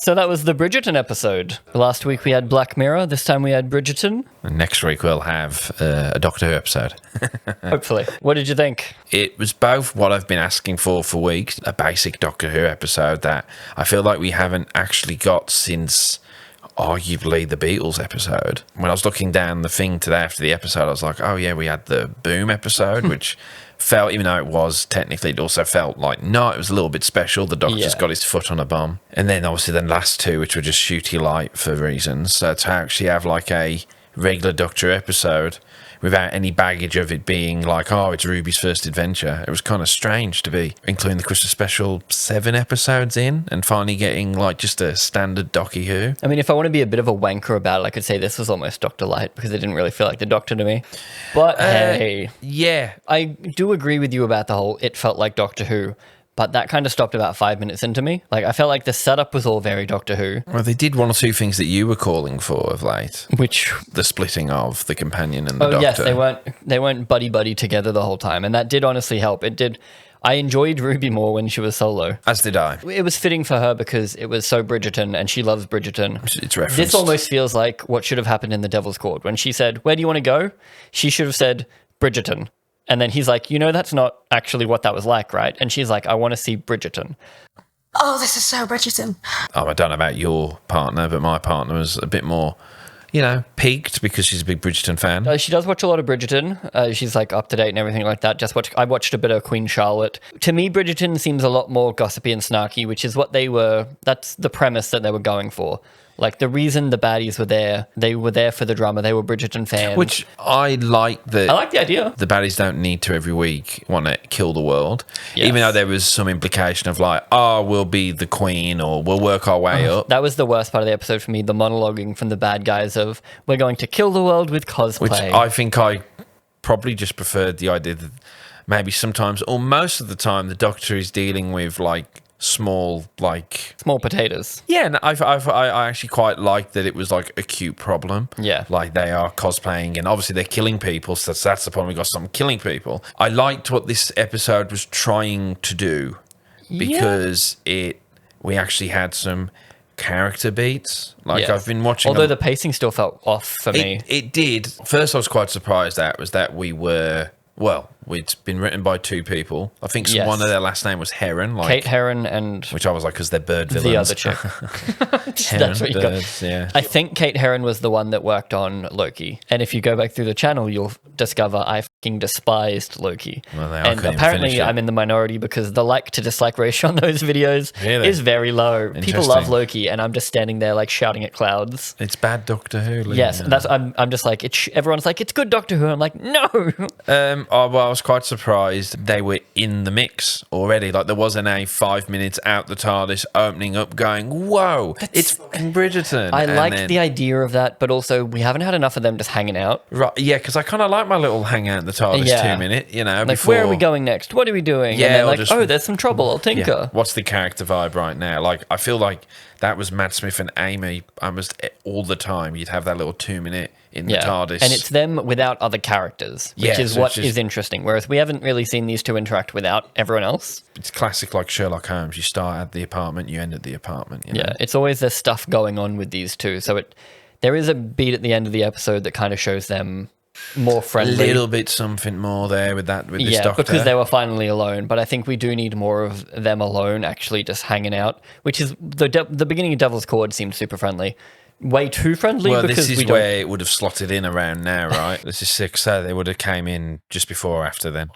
So that was the Bridgerton episode. Last week we had Black Mirror. This time we had Bridgerton. And next week we'll have a Doctor Who episode. Hopefully. What did you think? It was both what I've been asking for weeks, a basic Doctor Who episode that I feel like we haven't actually got since arguably the Beatles episode. When I was looking down the thing today after the episode, I was like, oh yeah, we had the Boom episode, which felt, even though it was technically, it also felt like, no, it was a little bit special. The Doctor's got his foot on a bomb. And then obviously the last two, which were just shooty light for reasons. So to actually have like a regular Doctor episode without any baggage of it being like, oh, it's Ruby's first adventure, it was kind of strange to be including the Christmas special 7 episodes in and finally getting like just a standard Docky Who. I mean, if I want to be a bit of a wanker about it, I could say this was almost Doctor Light because it didn't really feel like the Doctor to me. But hey, yeah, I do agree with you about the whole it felt like Doctor Who. But that kind of stopped about 5 minutes into me. Like, I felt like the setup was all very Doctor Who. Well, they did one or two things that you were calling for of late. Which? The splitting of the companion and the Doctor. Oh, yes, they weren't buddy-buddy together the whole time. And that did honestly help. It did. I enjoyed Ruby more when she was solo. As did I. It was fitting for her because it was so Bridgerton and she loves Bridgerton. It's referenced. This almost feels like what should have happened in The Devil's Court. When she said, where do you want to go? She should have said, Bridgerton. And then he's like, that's not actually what that was like, right? And she's like, I want to see Bridgerton. Oh, this is so Bridgerton. Oh, I don't know about your partner, but my partner was a bit more, peaked because she's a big Bridgerton fan. She does watch a lot of Bridgerton. She's like up to date and everything like that. I watched a bit of Queen Charlotte. To me, Bridgerton seems a lot more gossipy and snarky, which is what that's the premise that they were going for. Like, the reason the baddies were there, they were there for the drama. They were Bridgerton fans. Which I like that. I like the idea. The baddies don't need to every week want to kill the world. Yes. Even though there was some implication of like, oh, we'll be the queen or we'll work our way up. That was the worst part of the episode for me, the monologuing from the bad guys of, we're going to kill the world with cosplay. Which I think I probably just preferred the idea that maybe sometimes, or most of the time, the Doctor is dealing with like, small potatoes. Yeah, and I actually quite liked that it was like a cute problem. Yeah. Like they are cosplaying and obviously they're killing people, so that's the problem. We got some killing people. I liked what this episode was trying to do because we actually had some character beats. Like I've been watching. Although the pacing still felt off for me. It did. First I was quite surprised that we were it's been written by 2 people. I think one of their last name was Heron. Like, Kate Heron and... Which I was like, because they're bird villains. The other chick. Heron, That's what you birds, got. yeah. I think Kate Heron was the one that worked on Loki. And if you go back through the channel, you'll discover I fucking despised Loki. Well, and apparently I'm in the minority because the like to dislike ratio on those videos is very low. People love Loki and I'm just standing there like shouting at clouds. It's bad Doctor Who. Yes, I'm just like, everyone's like, it's good Doctor Who. I'm like, no. I was quite surprised they were in the mix already. Like there wasn't a 5 minutes out the TARDIS opening up going, whoa, it's fucking Bridgerton. I liked the idea of that, but also we haven't had enough of them just hanging out. Right, yeah, because I kind of like my little hangout in the TARDIS 2 minute, Like, before, where are we going next? What are we doing? Yeah, and then like, just, there's some trouble, I'll tinker. Yeah. What's the character vibe right now? Like, I feel like that was Matt Smith and Amy almost all the time. You'd have that little 2 minute in the TARDIS. And it's them without other characters, which is what is interesting. Whereas we haven't really seen these 2 interact without everyone else. It's classic like Sherlock Holmes. You start at the apartment, you end at the apartment. You know? It's always there's stuff going on with these 2. So there is a beat at the end of the episode that kind of shows them more friendly. A little bit something more there with this Doctor. Because they were finally alone. But I think we do need more of them alone actually just hanging out, which is the beginning of Devil's Court seemed super friendly. Way too friendly. Well, because this is where it would have slotted in around now, right? This is 6, so they would have came in just before or after then.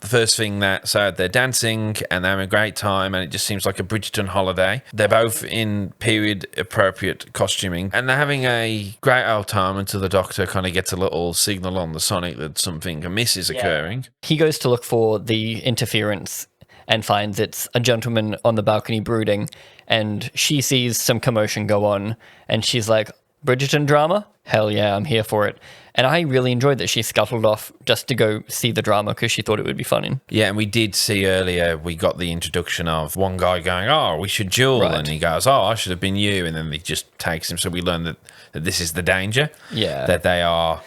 The first thing so they're dancing and they're having a great time and it just seems like a Bridgerton holiday. They're both in period appropriate costuming and they're having a great old time until the Doctor kind of gets a little signal on the Sonic that something amiss is occurring. He goes to look for the interference and finds it's a gentleman on the balcony brooding, and she sees some commotion go on and she's like, Bridgerton drama? Hell yeah, I'm here for it. And I really enjoyed that she scuttled off just to go see the drama because she thought it would be funny. Yeah, and we did see earlier, we got the introduction of one guy going, oh, we should duel. Right. And he goes, oh, I should have been you. And then he just takes him. So we learn that this is the danger. Yeah. That they are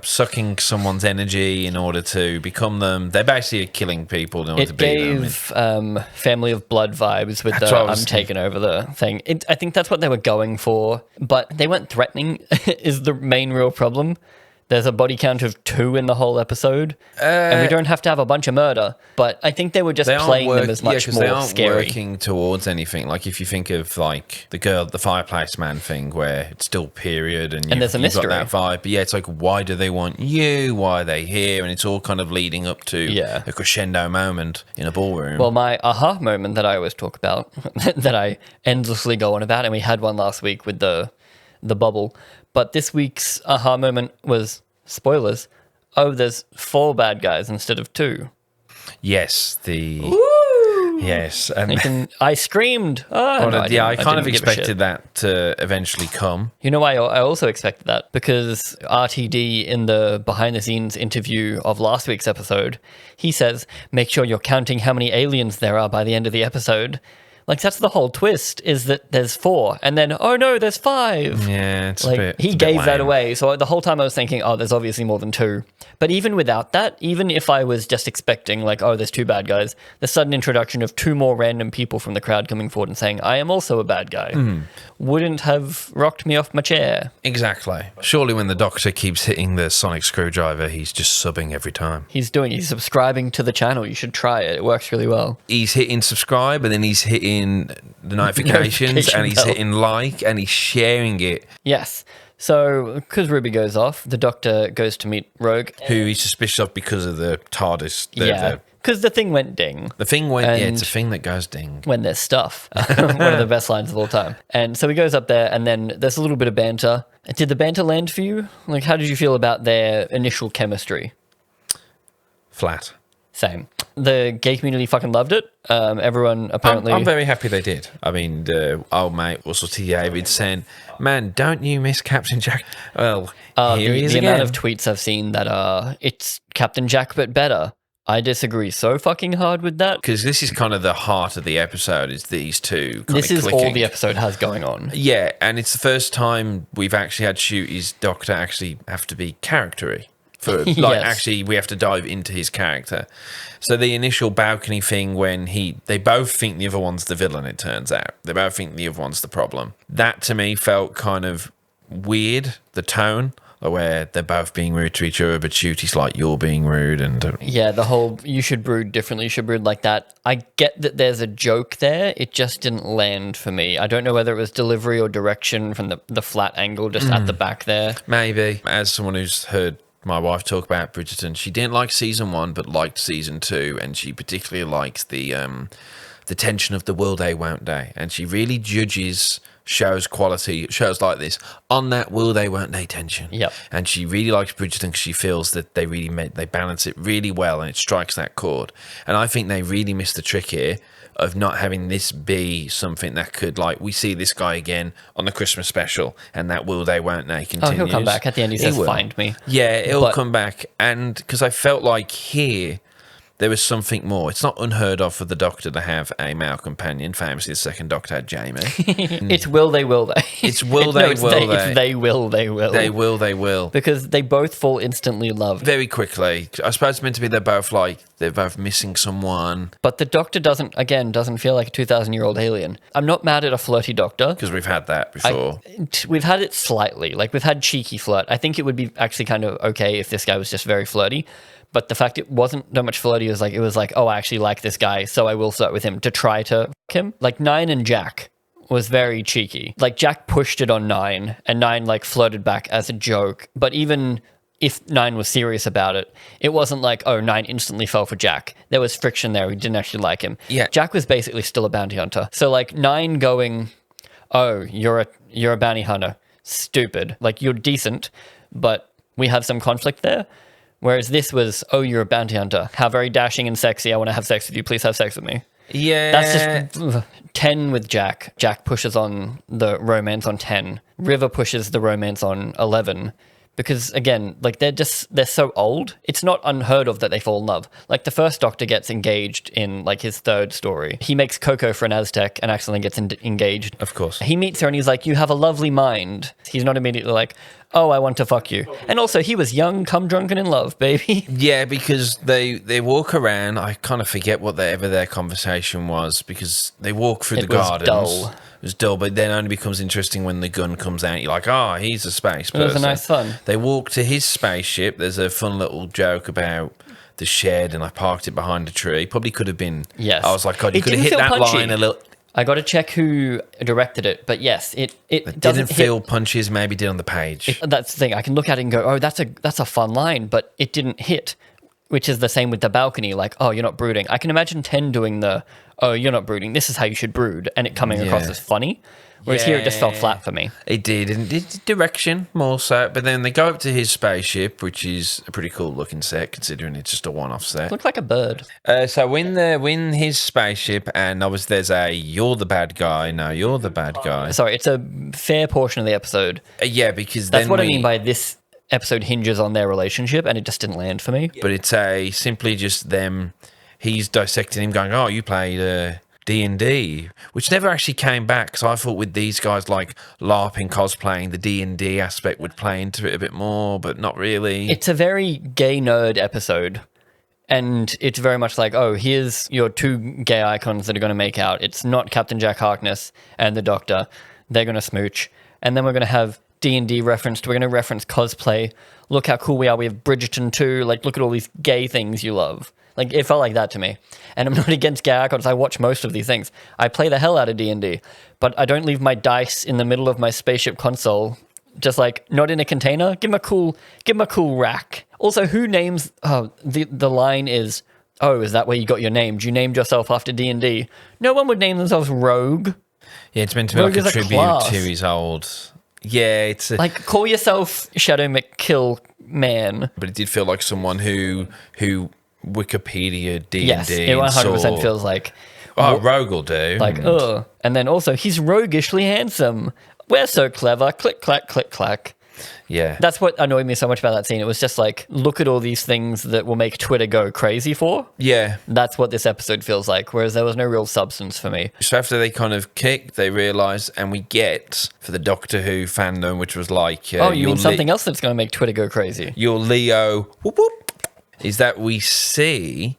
sucking someone's energy in order to become them. They're basically killing people in order to It be them. gave Family of Blood vibes with That's the what I was I'm taking over the thing. I think that's what they were going for, but they weren't threatening is the main real problem. There's a body count of 2 in the whole episode, and we don't have to have a bunch of murder. But I think they were just playing them as much more they aren't scary. working towards anything. Like if you think of like the fireplace man thing, where it's still period and there's a you've mystery. got that vibe. But yeah, it's like, why do they want you? Why are they here? And it's all kind of leading up to a crescendo moment in a ballroom. Well, my aha moment that I always talk about, that I endlessly go on about, and we had one last week with the bubble. But this week's aha moment was, spoilers, there's 4 bad guys instead of 2. Yes, yes, and I screamed. I kind of didn't give a shit. expected that to eventually come. You know why I also expected that? Because RTD in the behind-the-scenes interview of last week's episode, he says, make sure you're counting how many aliens there are by the end of the episode. Like, that's the whole twist, is that there's 4, and then, oh no, there's 5. Yeah, it's like, a bit. he gave that away. So the whole time I was thinking, there's obviously more than 2. But even without that, even if I was just expecting, like, there's 2 bad guys, the sudden introduction of 2 more random people from the crowd coming forward and saying, I am also a bad guy, wouldn't have rocked me off my chair. Exactly. Surely when the Doctor keeps hitting the sonic screwdriver, he's just subbing every time. He's subscribing to the channel. You should try it. It works really well. He's hitting subscribe, and then he's hitting the notifications, and he's hitting like, and he's sharing it. Yes. So, because Ruby goes off, the Doctor goes to meet Rogue. Who he's suspicious of because of the TARDIS. Because the thing went ding. The thing went, it's a thing that goes ding. When there's stuff. One of the best lines of all time. And so he goes up there, and then there's a little bit of banter. Did the banter land for you? Like, how did you feel about their initial chemistry? Flat. Same. The gay community fucking loved it. Everyone apparently... I'm very happy they did. I mean, old mate Russell T. Davids saying, man, don't you miss Captain Jack? Well, here he is the again. amount of tweets I've seen that it's Captain Jack but better. I disagree so fucking hard with that. Because this is kind of the heart of the episode, is these two This is clicking. all the episode has going on. Yeah, and it's the first time we've actually had Shooty's Doctor actually have to be charactery. Yes. Actually, we have to dive into his character. So the initial balcony thing when they both think the other one's the villain, it turns out. They both think the other one's the problem. That, to me, felt kind of weird, the tone, where they're both being rude to each other, but Shooty's like, you're being rude. And yeah, the whole, you should brood differently, you should brood like that. I get that there's a joke there. It just didn't land for me. I don't know whether it was delivery or direction from the flat angle just at the back there. Maybe. As someone who's heard my wife talk about Bridgerton, she didn't like season 1 but liked season 2, and she particularly likes the tension of the will they won't they, and she really judges shows like this on that will they won't they tension. Yep. And she really likes Bridgerton because she feels that they balance it really well and it strikes that chord. And I think they really missed the trick here of not having this be something that could, like, we see this guy again on the Christmas special, and that will they won't they continues. He'll come back at the end. He says, "Find me." Yeah, he'll come back, and because I felt like here there was something more. It's not unheard of for the Doctor to have a male companion. Famously, the second Doctor had Jamie. It's will they, will they. It's will they, will they. It's they will, they will. They will, they will. Because they both fall instantly in love. Very quickly. I suppose it's meant to be they're both missing someone. But the Doctor doesn't feel like a 2,000-year-old alien. I'm not mad at a flirty Doctor. Because we've had that before. We've had it slightly. Like, we've had cheeky flirt. I think it would be actually kind of okay if this guy was just very flirty. But the fact it wasn't that much flirty, it was like, oh, I actually like this guy, so I will flirt with him to try to f*** him. Like, 9 and Jack was very cheeky. Like, Jack pushed it on 9, and 9, like, flirted back as a joke. But even if 9 was serious about it, it wasn't like, oh, 9 instantly fell for Jack. There was friction there. He didn't actually like him. Yeah. Jack was basically still a bounty hunter. So, like, 9 going, oh, you're a bounty hunter. Stupid. Like, you're decent, but we have some conflict there. Whereas this was, oh, you're a bounty hunter. How very dashing and sexy. I want to have sex with you. Please have sex with me. Yeah. That's just 10 with Jack. Jack pushes on the romance on 10. River pushes the romance on 11. because again, like they're so old. It's not unheard of that they fall in love. Like the first Doctor gets engaged in like his third story. He makes cocoa for an Aztec and accidentally gets engaged. Of course. He meets her and he's like, "You have a lovely mind." He's not immediately like, "Oh, I want to fuck you." And also, he was young, cum drunk, and in love, baby. Yeah, because they walk around. I kind of forget whatever their conversation was because they walk through the gardens. Dull. It was dull, but then only becomes interesting when the gun comes out. You're like, oh, he's a space person. It was a nice fun. They walk to his spaceship. There's a fun little joke about the shed, and I parked it behind a tree. Probably could have been. Yes. I was like, God, you It could have didn't hit feel that punchy. line a little. I got to check who directed it, but yes, it doesn't Didn't feel punches. Maybe did on the page. That's the thing. I can look at it and go, "Oh, that's a fun line," but it didn't hit. Which is the same with the balcony. Like, "Oh, you're not brooding." I can imagine 10 doing the, "Oh, you're not brooding. This is how you should brood," and it coming across as funny. Whereas here it just fell flat for me. It did, and it direction more so. But then they go up to his spaceship, which is a pretty cool looking set, considering it's just a one-off set. Looks like a bird. So when his spaceship, and obviously there's a "you're the bad guy." No, you're the bad guy. Sorry, it's a fair portion of the episode. Yeah, because That's then what I mean by this episode hinges on their relationship, and it just didn't land for me. But it's simply just them. He's dissecting him, going, "Oh, you played D&D," which never actually came back. So I thought with these guys like LARPing, cosplaying, the D&D aspect would play into it a bit more, but not really. It's a very gay nerd episode. And it's very much like, oh, here's your two gay icons that are going to make out. It's not Captain Jack Harkness and the Doctor. They're going to smooch. And then we're going to have D&D referenced. We're going to reference cosplay. Look how cool we are. We have Bridgerton too. Like, look at all these gay things you love. Like, it felt like that to me. And I'm not against gay icons. I watch most of these things. I play the hell out of D&D. But I don't leave my dice in the middle of my spaceship console. Just like, not in a container. Give him a cool rack. Also, who names... Oh, the line is... Oh, is that where you got your name? You named yourself after D&D. No one would name themselves Rogue. Yeah, it's meant to be Rogue like a is a tribute class. to his old... Yeah, it's Like, call yourself Shadow McKill Man. but it did feel like someone who Wikipedia D&D. Yes, it 100% feels like... Oh, Rogue will do. Like, ugh. And then also, he's roguishly handsome. We're so clever. Click, clack, click, clack. Yeah. That's what annoyed me so much about that scene. It was just like, look at all these things that will make Twitter go crazy for. Yeah. That's what this episode feels like, whereas there was no real substance for me. So after they kind of kick, they realise, and we get for the Doctor Who fandom, which was like... Oh, you mean something else that's going to make Twitter go crazy? Your Leo, whoop, whoop, is that we see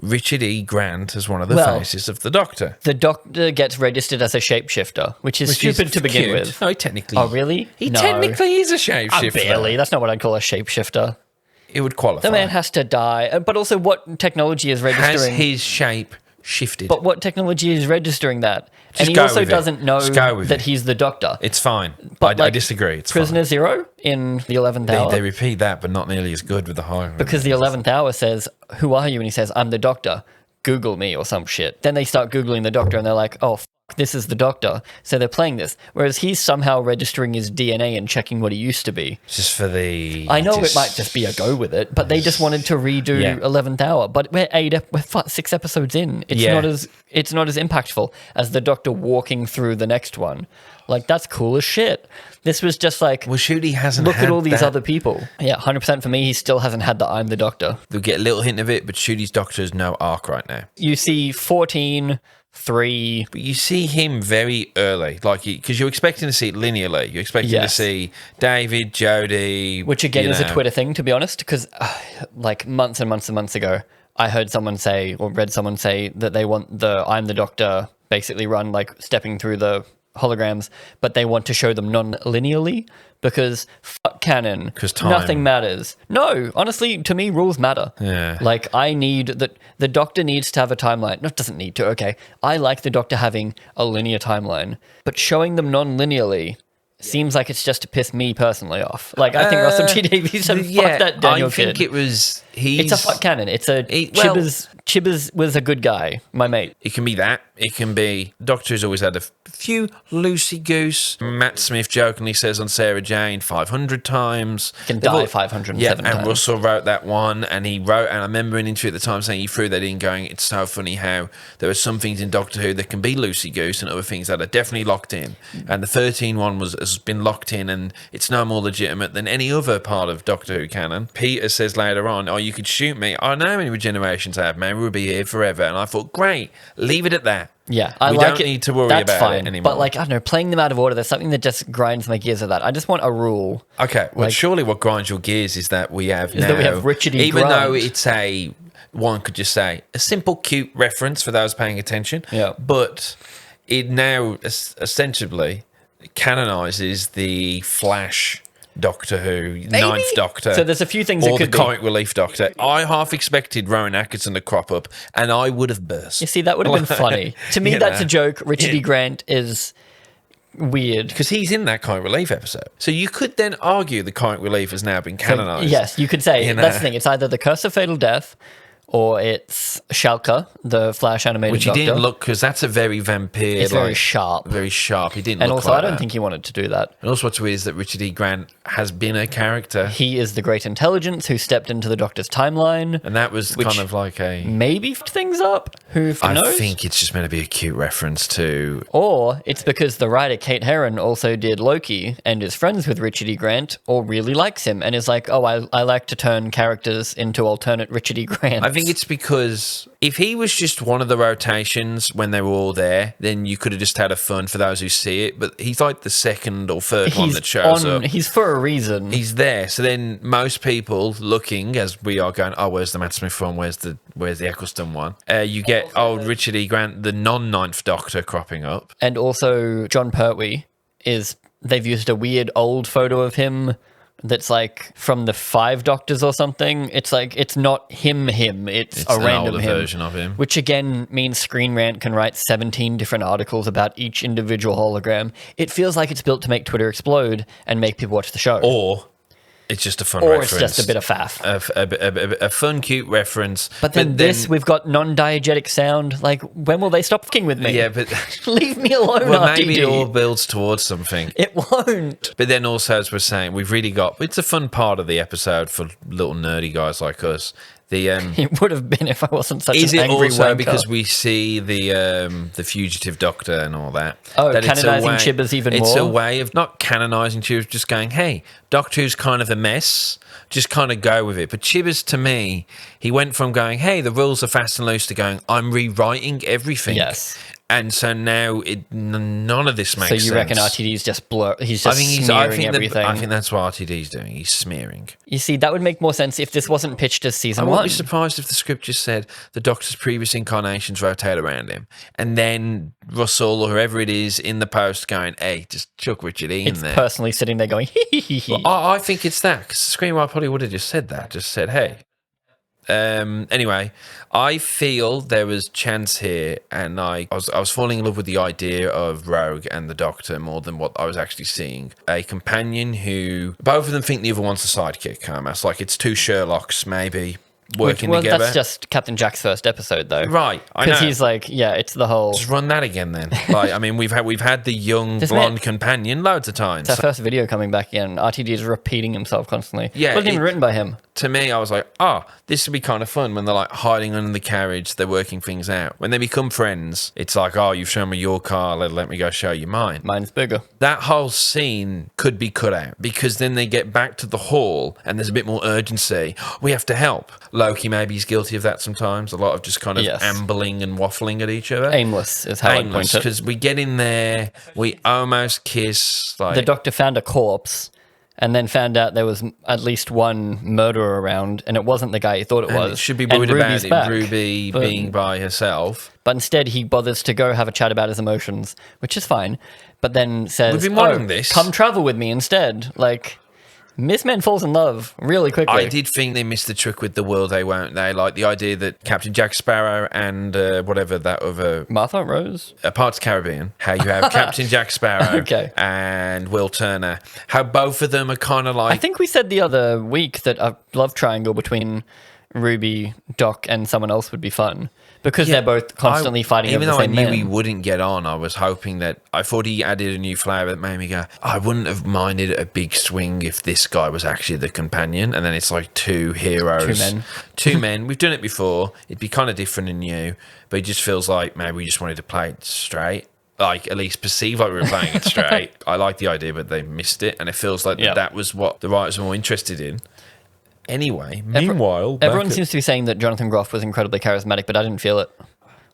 Richard E. Grant as one of the faces of the Doctor. The Doctor gets registered as a shapeshifter, which is stupid to begin cute. with. No, he technically... Oh, really? He No. technically is a shapeshifter. Barely. That's not what I'd call a shapeshifter. It would qualify. The man has to die. But also, what technology is Has registering... his shape shifted? But what technology is registering that? Just And he go also with it. doesn't know Just go with that it. he's the Doctor. It's fine. But, I like, disagree. It's Prisoner fine. Zero in the 11th hour. They repeat that, but not nearly as good with the high. Because the 11th hour says, "Who are you?" And he says, "I'm the Doctor. Google me," or some shit. Then they start Googling the Doctor and they're like, "Oh, this is the Doctor." So they're playing this. Whereas he's somehow registering his DNA and checking what he used to be. Just for the... I know it might just be a go with it, but they just wanted to redo Yeah. 11th hour. But we're 6 episodes in. It's Yeah. not as impactful as the Doctor walking through the next one. Like, that's cool as shit. This was just like, Well, Shooty hasn't look had at all these that. other people. Yeah, 100% for me, he still hasn't had the "I'm the Doctor." We'll get a little hint of it, but Shooty's Doctor has no arc right now. You see 14, 3... But you see him very early, like because you're expecting to see it linearly. You're expecting to Yes. see David, Jodie, Which again you is a know. Twitter thing, to be honest, because like months and months and months ago, I heard someone say, or read someone say, that they want the "I'm the Doctor" basically run like stepping through the holograms, but they want to show them non-linearly because fuck canon. 'Cause time. Nothing matters. No, honestly, to me, rules matter. Yeah. Like, I need that the Doctor needs to have a timeline. No, it doesn't need to. Okay, I like the Doctor having a linear timeline, but showing them non-linearly seems like it's just to piss me personally off. Like, I think Russell T Davies said, "Fuck that Daniel I think kid." it was It's a fuck canon. It's a Chibbers was a good guy, my mate. It can be that. It can be Doctor Who's always had a few loosey-goose. Matt Smith jokingly says on Sarah Jane 500 times. He can die 507 times. And Russell wrote that one, and he wrote, and I remember in an interview at the time saying he threw that in going, it's so funny how there are some things in Doctor Who that can be loosey-goose and other things that are definitely locked in. And the 13 one has been locked in, and it's no more legitimate than any other part of Doctor Who canon. Peter says later on, oh, you could shoot me. I know how many regenerations I have, man. We'll be here forever. And I thought, great, leave it at that. Yeah, we don't need to worry about it anymore. But like, I don't know, playing them out of order, there's something that just grinds my gears of that. I just want a rule. Okay, well, surely what grinds your gears is that we have Richard E. even Grant. though it's one could just say, a simple, cute reference for those paying attention. Yeah. But it now ostensibly canonizes the Flash Doctor Who, Ninth Doctor. So there's a few things or it could the comic relief Doctor. I half expected Rowan Atkinson to crop up, and I would have burst. You see, that would have been funny. To me, that's a joke. Richard E. Grant is weird. Because he's in that comic relief episode. So you could then argue the comic relief has now been canonized. Yes, you could say. That's the thing. It's either the Curse of Fatal Death or it's Schalke, the Flash animated Which he Doctor. didn't look, because that's a very vampire. It's very sharp. Very sharp. He didn't and look also, like I don't that. think he wanted to do that. And also what's weird is that Richard E. Grant has been a character. He is the great intelligence who stepped into the Doctor's timeline. And that was kind of like a... Maybe f***ed things up? Who knows? I think it's just meant to be a cute reference to... Or it's because the writer Kate Herron also did Loki and is friends with Richard E. Grant or really likes him and is like, oh, I like to turn characters into alternate Richard E. Grants. I think it's because if he was just one of the rotations when they were all there, then you could have just had a fun for those who see it. But he's like the second or third one that shows up. He's for a reason. He's there. So then most people looking, as we are going, oh, where's the Matt Smith one? Where's the Eccleston one? You get Richard E. Grant, the non-Ninth Doctor, cropping up. And also John Pertwee they've used a weird old photo of him that's like from the 5 Doctors or something. It's like, it's not him. It's a random older version of him. Which again means Screen Rant can write 17 different articles about each individual hologram. It feels like it's built to make Twitter explode and make people watch the show. Or it's just a fun or reference. Or it's just a bit of faff. A fun, cute reference. But then we've got non-diegetic sound. Like, when will they stop fucking with me? Yeah, but... Leave me alone, Well, RTD. maybe it all builds towards something. It won't. But then also, as we're saying, we've really got... It's a fun part of the episode for little nerdy guys like us. It would have been if I wasn't such is an it angry also wanker. Because we see the fugitive Doctor and all that? Oh, that canonizing Chibbers even more? It's a way of not canonizing Chibbers, just going, hey, Doctor Who's kind of a mess, just kind of go with it. But Chibbers, to me, he went from going, hey, the rules are fast and loose, to going, I'm rewriting everything. Yes. And so now none of this makes sense. So you reckon RTD's just blur? He's just smearing everything. I think that's what RTD's doing. He's smearing. You see, that would make more sense if this wasn't pitched as season 1. I wouldn't be surprised if the script just said the Doctor's previous incarnations rotate around him, and then Russell or whoever it is in the post going, "Hey, just chuck Richard E in there." Personally sitting there going, hee hee hee hee. Well, I think it's that, because the screenwriter probably would have just said that. Just said, "Hey." Anyway, I feel there was chance here, and I was falling in love with the idea of Rogue and the Doctor more than what I was actually seeing. A companion who both of them think the other one's a sidekick. It's like it's 2 Sherlocks maybe working together. That's just Captain Jack's first episode, though. Right, I know. Because he's like, yeah, it's the whole... Just run that again, then. Like, I mean, we've had the young blonde companion loads of times. It's our first video coming back again. RTD is repeating himself constantly. Yeah, it wasn't even written by him. To me, I was like, this would be kind of fun when they're like hiding under the carriage, they're working things out. When they become friends, it's like, you've shown me your car, let me go show you mine. Mine's bigger. That whole scene could be cut out, because then they get back to the hall and there's a bit more urgency. We have to help. Loki maybe is guilty of that sometimes. A lot of just kind of ambling and waffling at each other. Aimless is how I point it. Because we get in there, we almost kiss. Like, the Doctor found a corpse and then found out there was at least one murderer around, and it wasn't the guy he thought it was. It should be worried about it, Ruby being by herself. But instead, he bothers to go have a chat about his emotions, which is fine. But then says, We've been wanting this. Come travel with me instead. Like, Miss Men falls in love really quickly. I did think they missed the trick with the will they won't they. Like the idea that Captain Jack Sparrow and whatever that other... Martha Rose? Parts Caribbean. How you have Captain Jack Sparrow and Will Turner. How both of them are kind of like... I think we said the other week that a love triangle between Ruby, Doc, and someone else would be fun because they're both constantly fighting over Even the though I same knew man. he wouldn't get on, I was hoping that I thought he added a new flavour that made me go, I wouldn't have minded a big swing if this guy was actually the companion, and then it's like two heroes, two men. We've done it before. It'd be kind of different and new, but it just feels like maybe we just wanted to play it straight. Like, at least perceive like we were playing it straight. I like the idea, but they missed it, and it feels like that was what the writers were more interested in. Anyway, meanwhile... Everyone seems to be saying that Jonathan Groff was incredibly charismatic, but I didn't feel it.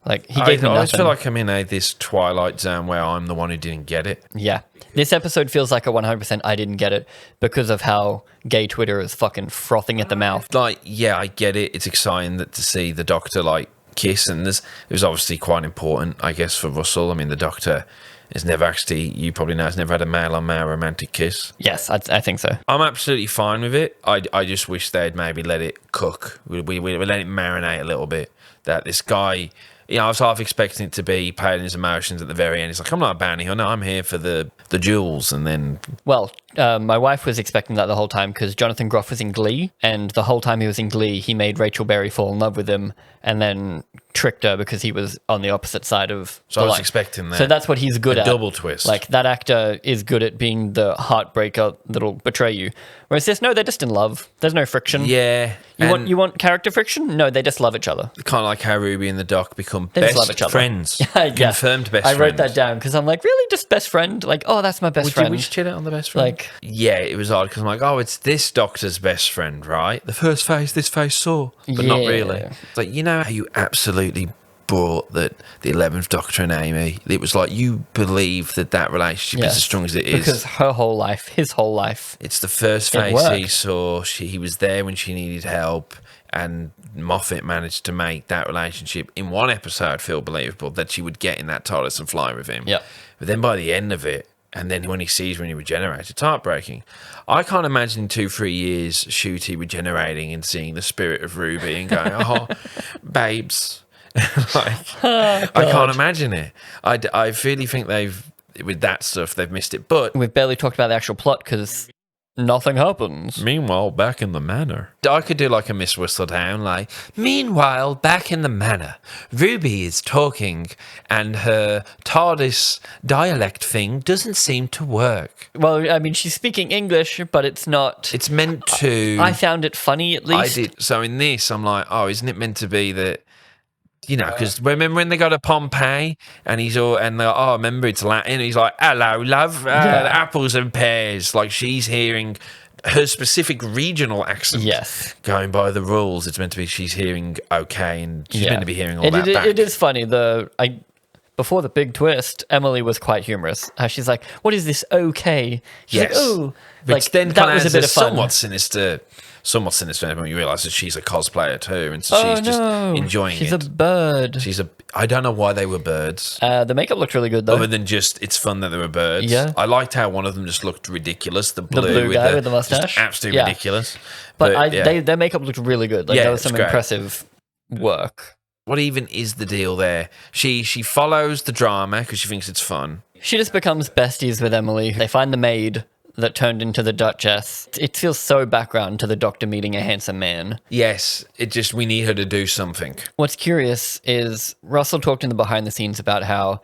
Like, he gave me I always nothing. feel like I'm in this Twilight Zone where I'm the one who didn't get it. Yeah. This episode feels like a 100% I didn't get it because of how gay Twitter is fucking frothing at the mouth. Like, yeah, I get it. It's exciting to see the Doctor, like, kiss, and it was obviously quite important, I guess, for Russell. I mean, the Doctor has never actually, you probably know, has never had a male-on-male romantic kiss. Yes, I think so. I'm absolutely fine with it. I just wish they'd maybe let it cook. We let it marinate a little bit. That this guy, I was half expecting it to be playing his emotions at the very end. He's like, I'm not a bounty hunter, I'm here for the jewels, and then... Well, my wife was expecting that the whole time because Jonathan Groff was in Glee, and the whole time he was in Glee, he made Rachel Berry fall in love with him and then tricked her because he was on the opposite side of So the I was line. expecting that. So that's what he's good A at. double twist. Like, that actor is good at being the heartbreaker that'll betray you. Whereas this, no, they're just in love. There's no friction. Yeah. You want character friction? No, they just love each other. Kind of like how Ruby and the Doc become They just love each best other. friends. Yeah. Confirmed best I friends. wrote that down because I'm like, really? Just best friend? Like, oh, that's my best friend. Would you chill it on the best friend? Like, yeah, it was odd because I'm like, oh, it's this Doctor's best friend, right? The first face this face saw, but not Yeah. really. It's like, you know how you absolutely brought that the 11th Doctor and Amy, it was like you believe that relationship is as strong as it is. Because her whole life, his whole life. It's the first It face worked. he saw. He was there when she needed help, and Moffat managed to make that relationship in one episode feel believable, that she would get in that TARDIS and fly with him. Yeah. But then by the end of it, and then when he sees when he regenerates, it's heartbreaking. I can't imagine in 2-3 years Shooty regenerating and seeing the spirit of Ruby and going, oh, babes. I can't imagine it. I really think with that stuff, they've missed it. But We've barely talked about the actual plot because nothing happens. meanwhile, back in the manor, I could do like a Miss Whistledown, like, meanwhile, back in the manor, Ruby is talking and her TARDIS dialect thing doesn't seem to work. Well, I mean, she's speaking English, but it's not. It's meant to... I found it funny, at least. I did. So in this, I'm like, oh, isn't it meant to be that... You know, because remember when they go to Pompeii and he's all, and they're like, oh, remember it's Latin. He's like, hello, love, apples and pears. Like, she's hearing her specific regional accent. Yes. Going by the rules, it's meant to be she's hearing okay, and she's meant to be hearing all that back. It is funny. Before the big twist, Emily was quite humorous. How she's like, what is this okay? She's like, oh. Which Like, then that was a bit of fun. somewhat sinister when you realise that she's a cosplayer too, and so she's just enjoying she's it. She's a bird. I don't know why they were birds. The makeup looked really good, though. Other than just, it's fun that they were birds. Yeah. I liked how one of them just looked ridiculous. The blue guy with the mustache. Just absolutely ridiculous. But their makeup looked really good. Like, Yeah, there was it's some great. impressive work. What even is the deal there? She follows the drama because she thinks it's fun. She just becomes besties with Emily. They find the maid that turned into the Duchess. It feels so background to the Doctor meeting a handsome man. Yes, we need her to do something. What's curious is Russell talked in the behind the scenes about how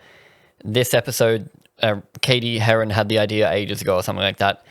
this episode, Katie Heron had the idea ages ago or something like that,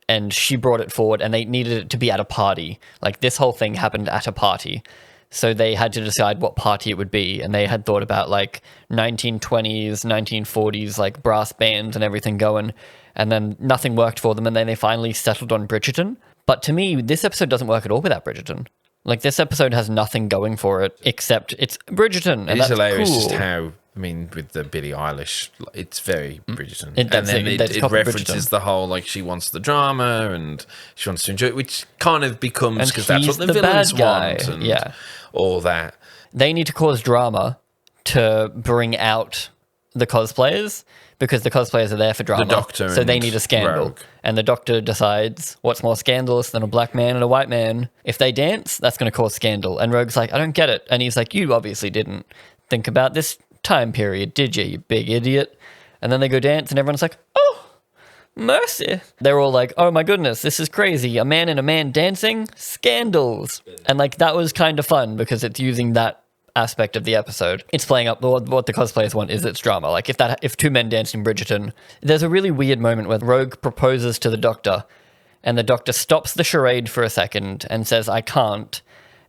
and she brought it forward, and they needed it to be at a party. Like, this whole thing happened at a party. So they had to decide what party it would be, and they had thought about, like, 1920s, 1940s, like, brass bands and everything going, and then nothing worked for them, and then they finally settled on Bridgerton. But to me, this episode doesn't work at all without Bridgerton. Like, this episode has nothing going for it except it's Bridgerton, and It's that's hilarious cool. just how, I mean, with the Billie Eilish, it's very Bridgerton. It does, and then it's it proper references Bridgerton. the whole, like, she wants the drama and she wants to enjoy it, which kind of becomes, And because that's he's what the the villains bad guy. want and Yeah. all that. They need to cause drama to bring out the cosplayers, because the cosplayers are there for drama. Doctor so they and need a scandal. Rogue. And the Doctor decides what's more scandalous than a black man and a white man. If they dance, that's going to cause scandal. And Rogue's like, I don't get it. And he's like, you obviously didn't think about this time period, did you big idiot? And then they go dance and everyone's like, oh, mercy. They're all like, oh my goodness, this is crazy. A man and a man dancing? Scandals. And like, that was kind of fun because it's using that aspect of the episode. It's playing up what the cosplayers want is its drama. Like if two men danced in Bridgerton, there's a really weird moment where Rogue proposes to the Doctor and the Doctor stops the charade for a second and says, I can't.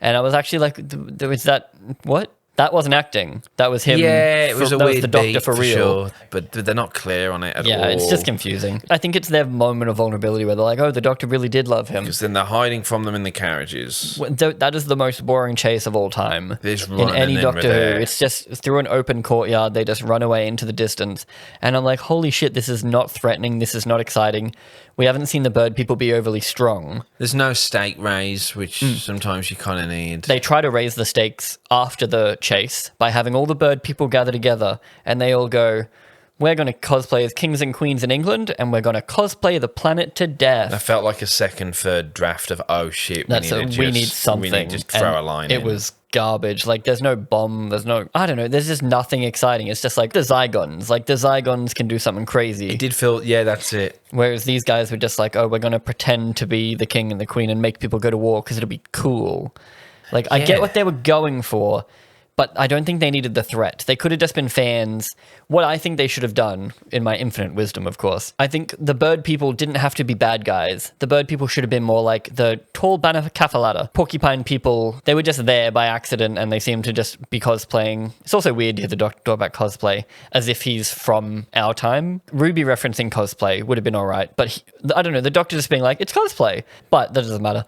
And I was actually like, was that, what? That wasn't acting. That was him. Yeah, it was a weird the Doctor beat for real. sure, but they're not clear on it at all. Yeah, it's just confusing. I think it's their moment of vulnerability where they're like, oh, the Doctor really did love him. Because then they're hiding from them in the carriages. That is the most boring chase of all time. This In run any and then Doctor Who, there. it's just through an open courtyard, they just run away into the distance. And I'm like, holy shit, this is not threatening, this is not exciting. We haven't seen the bird people be overly strong. There's no stake raise, which sometimes you kind of need. They try to raise the stakes after the chase by having all the bird people gather together, and they all go, we're going to cosplay as kings and queens in England, and we're going to cosplay the planet to death. I felt like a second, third draft of, oh shit, We need something. We need to just throw And a line it in. was garbage. Like, there's no bomb, there's no, I don't know, there's just nothing exciting. It's just like the Zygons. Like, the Zygons can do something crazy. It did feel, yeah, that's it. Whereas these guys were just like, oh, we're going to pretend to be the king and the queen and make people go to war because it'll be cool. Like, I get Yeah. what they were going for, but I don't think they needed the threat. They could have just been fans. What I think they should have done, in my infinite wisdom, of course, I think the bird people didn't have to be bad guys. The bird people should have been more like the tall Banacafalata. Porcupine people, they were just there by accident and they seemed to just be cosplaying. It's also weird to hear the Doctor talk about cosplay as if he's from our time. Ruby referencing cosplay would have been all right, but I don't know, the Doctor just being like, it's cosplay, but that doesn't matter.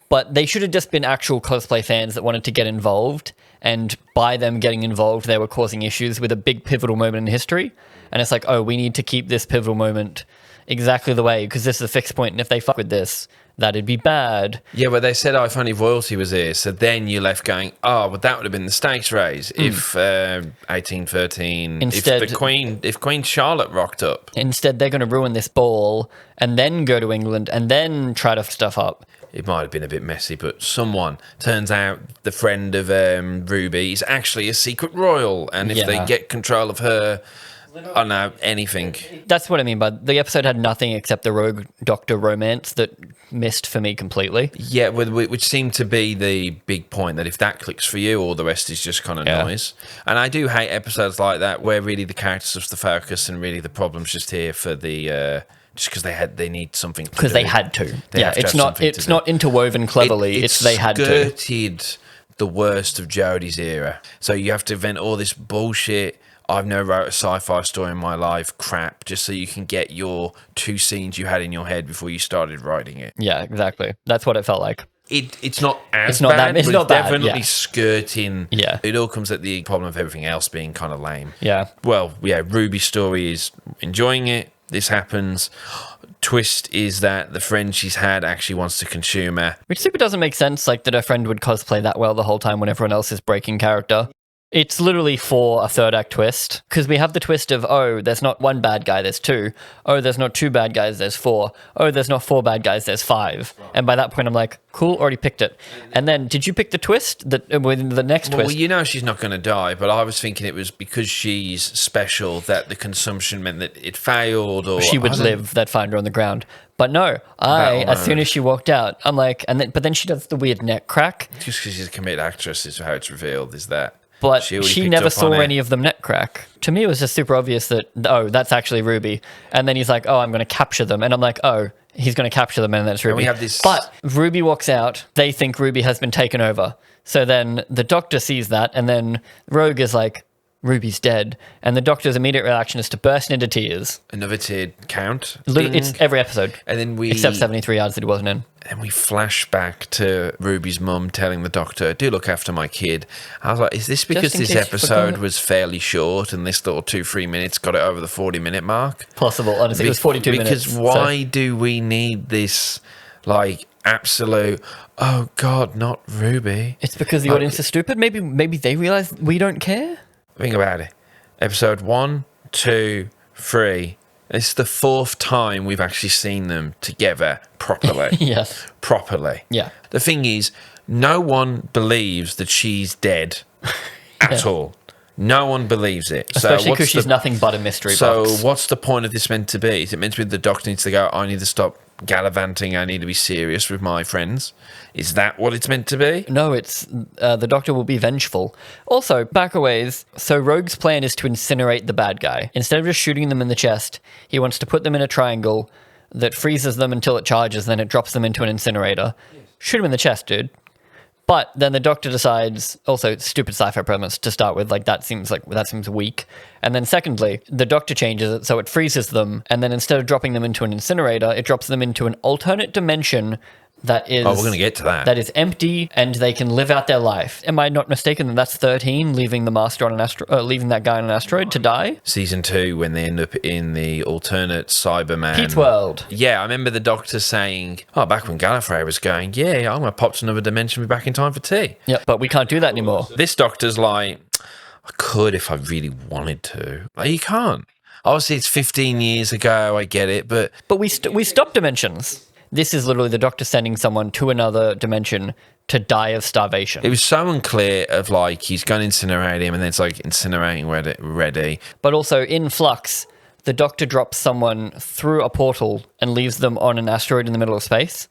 But they should have just been actual cosplay fans that wanted to get involved. And by them getting involved, they were causing issues with a big pivotal moment in history. And it's like, oh, we need to keep this pivotal moment exactly the way, because this is a fixed point. And if they fuck with this, that'd be bad. Yeah, but they said, oh, if only royalty was here. So then you're left going, oh, but that would have been the stakes raise if 1813, Instead- if Queen Charlotte rocked up. Instead, they're going to ruin this ball and then go to England and then try to stuff up. It might have been a bit messy, but someone, turns out the friend of Ruby is actually a secret royal. And if they Yeah. get control of her, oh no, anything. That's what I mean by the episode had nothing except the Rogue Doctor romance that missed for me completely. Yeah, which seemed to be the big point, that if that clicks for you, all the rest is just kind of Yeah. noise. And I do hate episodes like that where really the characters are the focus and really the problem's just here for the... just because they need something to Because they do. had to. They Yeah, have to it's have not something to it's do. not interwoven cleverly. It It's they had to. skirted the worst of Jodie's era. So you have to invent all this bullshit. I've never wrote a sci-fi story in my life crap just so you can get your two scenes you had in your head before you started writing it. Yeah, exactly. That's what it felt like. It's not as It's not that- bad, it's but not it's bad, definitely yeah. skirting. Yeah. It all comes at the problem of everything else being kind of lame. Yeah. Well, yeah, Ruby's story is enjoying it. This happens. Twist is that the friend she's had actually wants to consume her. Which super doesn't make sense, like that her friend would cosplay that well the whole time when everyone else is breaking character. It's literally for a third act twist, because we have the twist of, oh, there's not one bad guy, there's two. Oh, there's not two bad guys, there's four. Oh, there's not four bad guys, there's five. And by that point, I'm like, cool, already picked it. And then, did you pick the twist that within the next Well, twist? you know she's not going to die, but I was thinking it was because she's special that the consumption meant that it failed, or She would I don't- live, they'd find her on the ground. But no, as soon as she walked out, I'm like, but then she does the weird neck crack. Just because she's a committed actress is how it's revealed. Is that? But already she picked never up saw on it. any of them net crack. To me, it was just super obvious that, oh, that's actually Ruby. And then he's like, oh, I'm going to capture them. And I'm like, oh, he's going to capture them, and that's Ruby. we have this- But Ruby walks out. They think Ruby has been taken over. So then the Doctor sees that, and then Rogue is like, Ruby's dead. And the Doctor's immediate reaction is to burst into tears. Another tiered count. It's Ding. every episode. And then we Except 73 yards that he wasn't in. And we flash back to Ruby's mum telling the Doctor, do look after my kid. I was like, is this because in this case you episode forgot. was fairly short and this little 2-3 minutes got it over the 40-minute mark? Possible, honestly. It was 42 minutes. Because why do we need this, like, absolute, oh God, not Ruby? It's because the audience is stupid. Maybe they realize we don't care. Think about it. Episode 1, 2, 3. It's the fourth time we've actually seen them together properly. Yes. Properly. Yeah. The thing is, no one believes that she's dead at all. No one believes it. Especially because she's nothing but a mystery box. So what's the point of this meant to be? Is it meant to be the Doctor needs to go, I need to stop gallivanting, I need to be serious with my friends? Is that what it's meant to be? No, it's the Doctor will be vengeful. Also, back a ways, so Rogue's plan is to incinerate the bad guy. Instead of just shooting them in the chest, he wants to put them in a triangle that freezes them until it charges, then it drops them into an incinerator. Shoot him in the chest, dude. But then the Doctor decides, also stupid sci-fi premise to start with, that seems weak. And then secondly, the Doctor changes it so it freezes them, and then instead of dropping them into an incinerator, it drops them into an alternate dimension that is... Oh, we're going to get to that. That is empty, and they can live out their life. Am I not mistaken that that's 13, leaving the Master on an leaving that guy on an asteroid to die? Season 2, when they end up in the alternate Cyberman... Pete's World. Yeah, I remember the Doctor saying, back when Gallifrey was going, yeah, I'm going to pop to another dimension and be back in time for tea. Yep, but we can't do that anymore. This Doctor's like, I could if I really wanted to. You can't. Obviously, it's 15 years ago, I get it, but... But we stopped dimensions. This is literally the Doctor sending someone to another dimension to die of starvation. It was so unclear of he's going to incinerate him and then it's incinerating ready. But also in Flux, the Doctor drops someone through a portal and leaves them on an asteroid in the middle of space.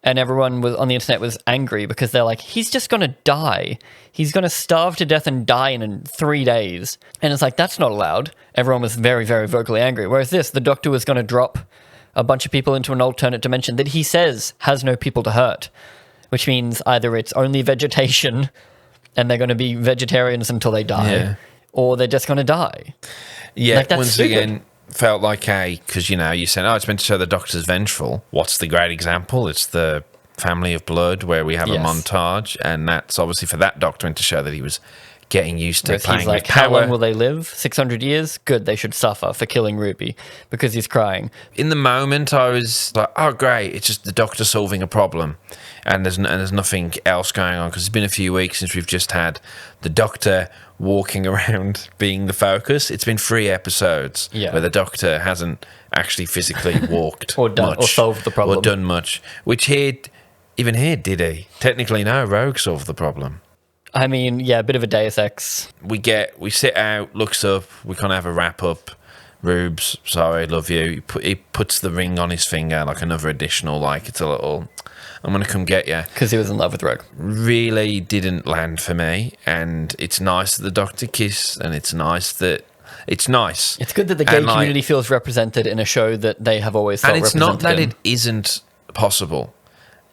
And everyone on the internet was angry because they're like, he's just going to die. He's going to starve to death and die in 3 days. And it's like, that's not allowed. Everyone was very, very vocally angry. Whereas the Doctor was going to drop a bunch of people into an alternate dimension that he says has no people to hurt, which means either it's only vegetation and they're going to be vegetarians until they die, or they're just going to die. Yeah, once again, felt like because, you said, it's meant to show the Doctor's vengeful. What's the great example? It's the Family of Blood, where we have a montage, and that's obviously for that Doctor and to show that he was getting used to playing with power. How long will they live? 600 years? Good, they should suffer for killing Ruby because he's crying. In the moment, I was like, oh, great, it's just the Doctor solving a problem. And there's nothing else going on because it's been a few weeks since we've just had the Doctor walking around being the focus. It's been 3 episodes where the Doctor hasn't actually physically walked or done much, or solved the problem. Or done much, which even here, did he? Technically, no, Rogue solved the problem. I mean, a bit of a Deus Ex. We sit out, looks up, we kind of have a wrap up. Rubes, sorry, love you. He puts the ring on his finger, another additional, it's a little, I'm going to come get you. Because he was in love with Rogue. Really didn't land for me. And it's nice that the Doctor kiss, and it's nice that it's nice. It's good that the gay community feels represented in a show that they have always felt represented in. And it's not that it isn't possible.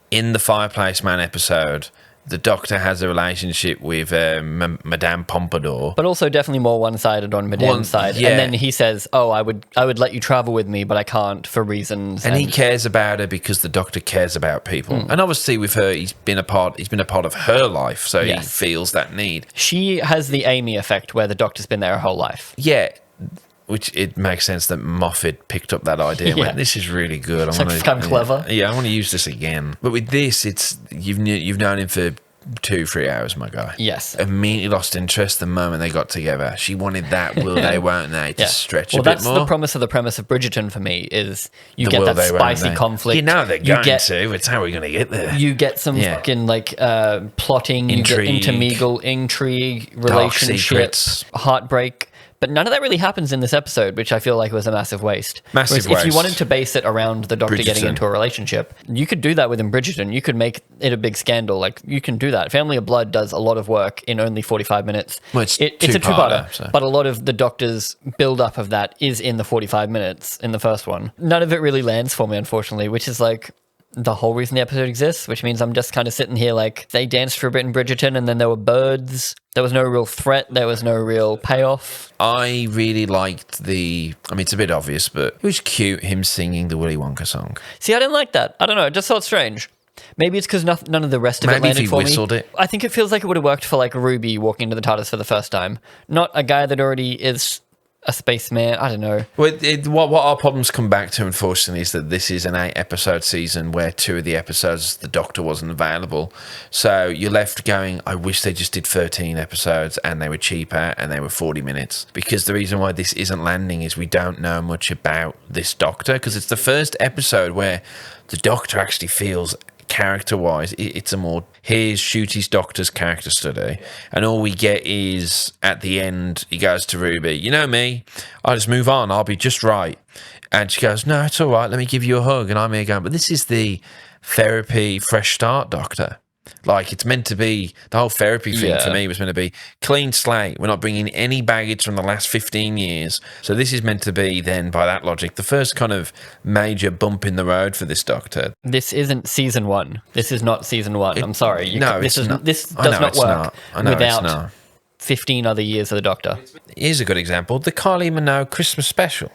In the Fireplace Man episode, the Doctor has a relationship with Madame Pompadour. But also definitely more one-sided on Madame's side. Yeah. And then he says, I would let you travel with me, but I can't for reasons. And he cares about her because the Doctor cares about people. And obviously with her, he's been a part of her life, so he feels that need. She has the Amy effect where the Doctor's been there her whole life. Yeah. Which it makes sense that Moffat picked up that idea and went, this is really good. It's kind of clever. Yeah, I want to use this again. But with this, it's you've known him for 2-3 hours, my guy. Yes. Immediately lost interest the moment they got together. She wanted that, will they, won't they, to stretch a bit more. Well, that's the premise of Bridgerton for me, is you get that spicy conflict. You know they're going to. It's how we're going to get there. You get some fucking, plotting, intrigue, you get intermingle, intrigue, relationships, heartbreak. But none of that really happens in this episode, which I feel like was a massive waste. Massive waste. If you wanted to base it around the Doctor getting into a relationship, you could do that within Bridgerton. You could make it a big scandal. You can do that. Family of Blood does a lot of work in only 45 minutes. Well, it's a two-parter. So. But a lot of the Doctor's build-up of that is in the 45 minutes in the first one. None of it really lands for me, unfortunately, which is the whole reason the episode exists, which means I'm just kind of sitting here they danced for a bit in Bridgerton and then there were birds. There was no real threat. There was no real payoff. I really liked it's a bit obvious, but it was cute, him singing the Willy Wonka song. See, I didn't like that. I don't know. It just felt strange. Maybe it's because none of the rest of it landed for me. Maybe if he whistled it. I think it feels like it would have worked for Ruby walking into the TARDIS for the first time. Not a guy that already is a spaceman. I don't know. Well, what our problems come back to, unfortunately, is that this is an 8-episode season where 2 of the episodes the Doctor wasn't available. So you're left going, I wish they just did 13 episodes and they were cheaper and they were 40 minutes. Because the reason why this isn't landing is we don't know much about this Doctor, because it's the first episode where the Doctor actually feels character-wise, it's a more, here's Shooty's doctor's character study, and all we get is, at the end, he goes to Ruby, you know me, I'll just move on, I'll be just right. And she goes, no, it's all right, let me give you a hug. And I'm here going, but this is the therapy fresh start doctor. Like, it's meant to be, the whole therapy thing for me was meant to be clean slate. We're not bringing any baggage from the last 15 years. So this is meant to be, then, by that logic, the first kind of major bump in the road for this doctor. This isn't season 1. This is not season 1. I'm sorry. This does not work without 15 other years of the Doctor. Here's a good example. The Kylie Minogue Christmas special.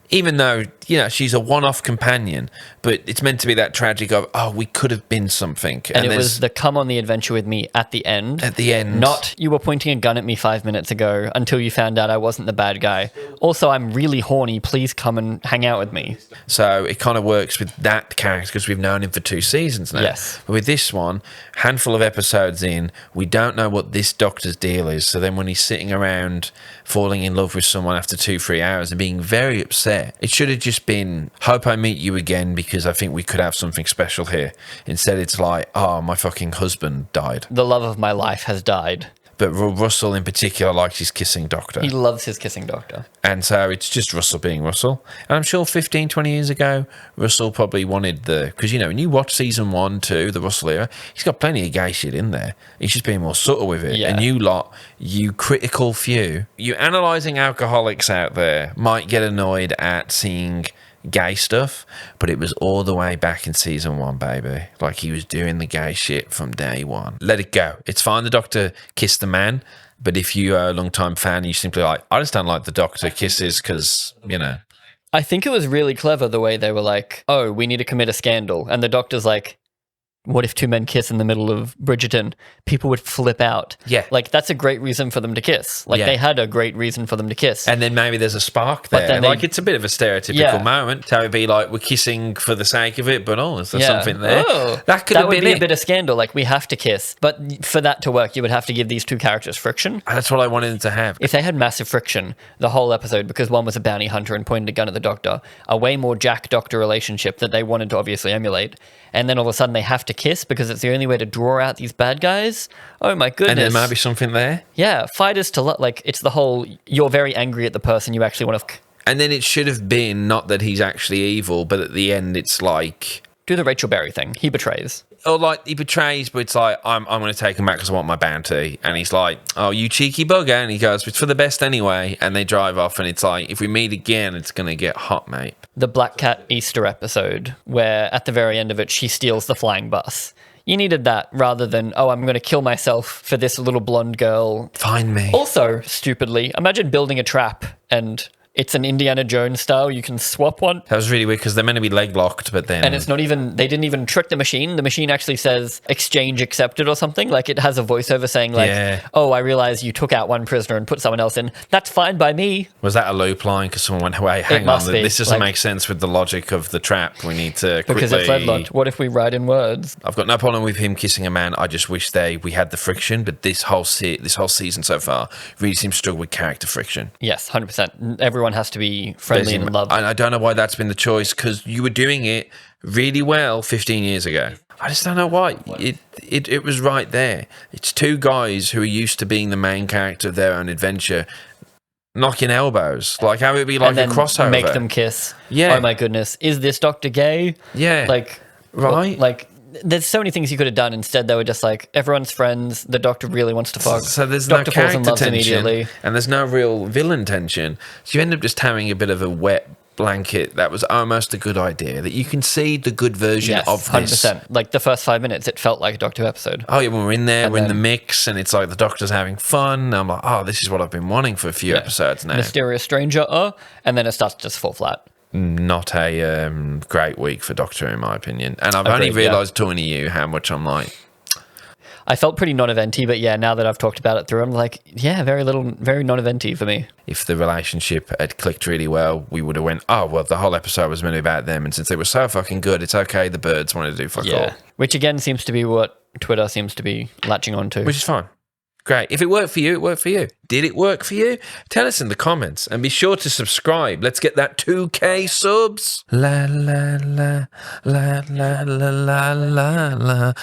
Even though, she's a one-off companion, but it's meant to be that tragic of, oh, we could have been something. And it was the come on the adventure with me at the end. At the end. Not, you were pointing a gun at me 5 minutes ago until you found out I wasn't the bad guy. Also, I'm really horny. Please come and hang out with me. So it kind of works with that character because we've known him for 2 seasons now. Yes. But with this one, handful of episodes in, we don't know what this doctor's deal is. So then when he's sitting around falling in love with someone after 2-3 hours and being very upset, it should have just been, hope I meet you again because I think we could have something special here. Instead, it's like, oh, my fucking husband died. The love of my life has died. But Russell in particular likes his kissing doctor. He loves his kissing doctor. And so it's just Russell being Russell. And I'm sure 15, 20 years ago, Russell probably wanted because, when you watch season 1, 2, the Russell era, he's got plenty of gay shit in there. He's just being more subtle with it. Yeah. And you lot, you critical few, you analysing alcoholics out there might get annoyed at seeing gay stuff, but it was all the way back in season 1, baby. Like, he was doing the gay shit from day one. Let it go. It's fine the Doctor kissed the man, but if you are a long-time fan, you simply like, I just don't like the Doctor kisses because, I think it was really clever the way they were like, oh, we need to commit a scandal. And the Doctor's like, what if 2 men kiss in the middle of Bridgerton? People would flip out. Yeah. Like, that's a great reason for them to kiss. Like, they had a great reason for them to kiss. And then maybe there's a spark there. Then it's a bit of a stereotypical moment. To it be like, we're kissing for the sake of it, but is there something there? Oh, that would be a bit of scandal. Like, we have to kiss. But for that to work, you would have to give these 2 characters friction. And that's what I wanted them to have. If they had massive friction the whole episode, because one was a bounty hunter and pointed a gun at the Doctor, a way more Jack-Doctor relationship that they wanted to obviously emulate, and then all of a sudden they have to kiss because it's the only way to draw out these bad guys. Oh my goodness. And there might be something there. Yeah, fighters to like, it's the whole, you're very angry at the person you actually want to... And then it should have been not that he's actually evil, but at the end it's like... Do the Rachel Berry thing. He betrays. Or like, he betrays, but it's like, I'm going to take him back because I want my bounty. And he's like, oh, you cheeky bugger. And he goes, it's for the best anyway. And they drive off and it's like, if we meet again, it's going to get hot, mate. The Black Cat Easter episode, where at the very end of it, she steals the flying bus. You needed that rather than, oh, I'm going to kill myself for this little blonde girl. Find me. Also, stupidly, imagine building a trap and it's an Indiana Jones style. You can swap one. That was really weird because they're meant to be leg locked, but then... And it's not even... They didn't even trick the machine. The machine actually says exchange accepted or something. Like, it has a voiceover saying like, oh, I realize you took out one prisoner and put someone else in. That's fine by me. Was that a loop line because someone went, wait, hang on. This doesn't make sense with the logic of the trap. We need to quickly... Because it's lead-locked. What if we write in words? I've got no problem with him kissing a man. I just wish we had the friction, but this whole season so far really seems to struggle with character friction. Yes, 100%. Everyone has to be friendly and in love. And I don't know why that's been the choice because you were doing it really well 15 years ago. I just don't know why. It was right there. It's 2 guys who are used to being the main character of their own adventure knocking elbows. Like, how would it be like a crossover? Make them kiss. Yeah. Oh my goodness. Is this Dr. Gay? Yeah. Like, right? Like, there's so many things you could have done. Instead, they were just like, everyone's friends. The Doctor really wants to fuck. So there's Doctor no character falls in love tension, immediately. and there's no real villain tension. So you end up just having a bit of a wet blanket that was almost a good idea. That you can see the good version of this. 100%. Like the first 5 minutes, it felt like a Doctor Who episode. Oh yeah, when we're in there, we're in the mix, and it's like the Doctor's having fun. And I'm like, oh, this is what I've been wanting for a few episodes now. Mysterious stranger, and then it starts to just fall flat. Not a great week for Doctor Who, in my opinion. And I've only realised talking to you how much I'm like... I felt pretty non-eventy, but yeah, now that I've talked about it through, I'm like, yeah, very non-eventy for me. If the relationship had clicked really well, we would have went, oh, well, the whole episode was meant to be about them, and since they were so fucking good, it's okay, the birds wanted to do fuck all. Which again seems to be what Twitter seems to be latching onto. Which is fine. Great. If it worked for you, it worked for you. Did it work for you? Tell us in the comments and be sure to subscribe. Let's get that 2K subs. La la la la la la la la.